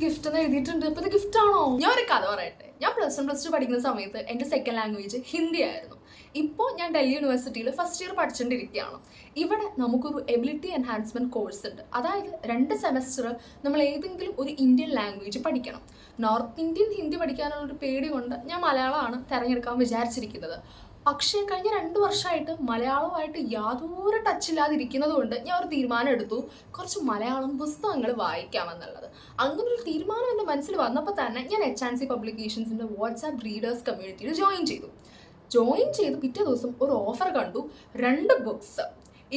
Gift എന്ന് എഴുതിയിട്ടുണ്ട്. അപ്പോൾ ഇത് ഗിഫ്റ്റ് ആണോ? ഞാൻ ഒരു കഥ പറയട്ടെ. ഞാൻ +1 +2 പഠിക്കുന്ന സമയത്ത് എൻ്റെ സെക്കൻഡ് ലാംഗ്വേജ് ഹിന്ദി ആയിരുന്നു. ഇപ്പോൾ ഞാൻ ഡൽഹി യൂണിവേഴ്സിറ്റിയിൽ ഫസ്റ്റ് ഇയർ പഠിച്ചുകൊണ്ടിരിക്കുകയാണ്. ഇവിടെ നമുക്കൊരു എബിലിറ്റി എൻഹാൻസ്മെൻറ്റ് കോഴ്സ് ഉണ്ട്. അതായത് 2 സെമസ്റ്റർ നമ്മൾ ഏതെങ്കിലും ഒരു ഇന്ത്യൻ ലാംഗ്വേജ് പഠിക്കണം. നോർത്ത് ഇന്ത്യൻ ഹിന്ദി പഠിക്കാനുള്ളൊരു പേടി കൊണ്ട് ഞാൻ മലയാളമാണ് തിരഞ്ഞെടുക്കാൻ വിചാരിച്ചിരിക്കുന്നത്. പക്ഷേ കഴിഞ്ഞ 2 വർഷമായിട്ട് മലയാളവുമായിട്ട് യാതൊരു ടച്ചില്ലാതിരിക്കുന്നത് കൊണ്ട് ഞാൻ ഒരു തീരുമാനം എടുത്തു, കുറച്ച് മലയാളം പുസ്തകങ്ങൾ വായിക്കാമെന്നുള്ളത്. അങ്ങനെ ഒരു തീരുമാനം എൻ്റെ മനസ്സിൽ വന്നപ്പോൾ തന്നെ ഞാൻ HNC പബ്ലിക്കേഷൻസിൻ്റെ വാട്സാപ്പ് റീഡേഴ്സ് കമ്മ്യൂണിറ്റിയിൽ ജോയിൻ ചെയ്ത് പിറ്റേ ദിവസം ഒരു ഓഫർ കണ്ടു. 2 ബുക്സ്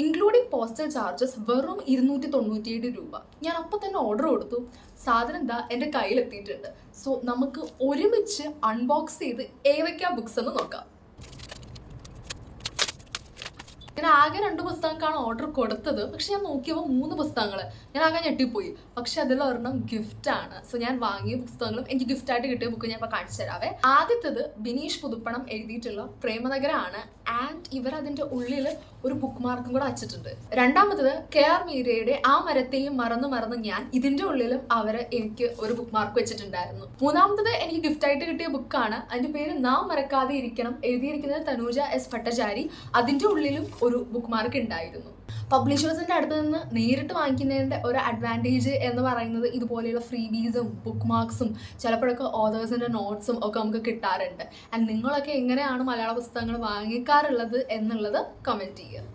ഇൻക്ലൂഡിങ് പോസ്റ്റൽ ചാർജസ് വെറും 297 രൂപ. ഞാൻ അപ്പോൾ തന്നെ ഓർഡർ കൊടുത്തു. സാധനം എന്താ എൻ്റെ കയ്യിലെത്തിയിട്ടുണ്ട്. സോ നമുക്ക് ഒരുമിച്ച് അൺബോക്സ് ചെയ്ത് ഏതൊക്കെയാ ബുക്സ് എന്ന് നോക്കാം. ഞാൻ ആകെ 2 പുസ്തകങ്ങൾക്കാണ് ഓർഡർ കൊടുത്തത്. പക്ഷെ ഞാൻ നോക്കിയപ്പോൾ 3 പുസ്തകങ്ങൾ. ഞാൻ ആകെ ഞെട്ടിപ്പോയി. പക്ഷെ അതിലൊരെണ്ണം ഗിഫ്റ്റാണ്. സോ ഞാൻ വാങ്ങിയ പുസ്തകങ്ങളും എനിക്ക് ഗിഫ്റ്റായിട്ട് കിട്ടിയ ബുക്ക് ഞാൻ ഇപ്പോൾ കാണിച്ചു തരാവേ. ആദ്യത്തേത് ബിനീഷ് പുതുപ്പണം എഴുതിയിട്ടുള്ള പ്രേമനഗരമാണ്. ആൻഡ് ഇവർ അതിൻ്റെ ഉള്ളിൽ ഒരു ബുക്ക് മാർക്കും കൂടെ വച്ചിട്ടുണ്ട്. രണ്ടാമത്തത് KR മീരയുടെ ആ മരത്തെയും മറന്നു ഞാൻ. ഇതിൻ്റെ ഉള്ളിലും അവർ എനിക്ക് ഒരു ബുക്ക് മാർക്ക് വെച്ചിട്ടുണ്ടായിരുന്നു. മൂന്നാമത്തത് എനിക്ക് ഗിഫ്റ്റായിട്ട് കിട്ടിയ ബുക്കാണ്. അതിൻ്റെ പേര് നാം മറക്കാതെ ഇരിക്കണം. എഴുതിയിരിക്കുന്നത് തനൂജ S ഭട്ടചാരി. അതിൻ്റെ ഉള്ളിലും ഒരു ബുക്ക് മാർക്ക് ഉണ്ടായിരുന്നു. പബ്ലിഷേഴ്സിൻ്റെ അടുത്ത് നിന്ന് നേരിട്ട് വാങ്ങിക്കുന്നതിൻ്റെ ഒരു അഡ്വാൻറ്റേജ് എന്ന് പറയുന്നത് ഇതുപോലെയുള്ള ഫ്രീബീസും ബുക്ക് മാർക്സും ചിലപ്പോഴൊക്കെ ഓതേഴ്സിൻ്റെ നോട്ട്സും ഒക്കെ നമുക്ക് കിട്ടാറുണ്ട്. ആൻഡ് നിങ്ങളൊക്കെ എങ്ങനെയാണ് മലയാള പുസ്തകങ്ങൾ വാങ്ങിക്കാറുള്ളത് എന്നുള്ളത് കമൻറ്റ് ചെയ്യുക.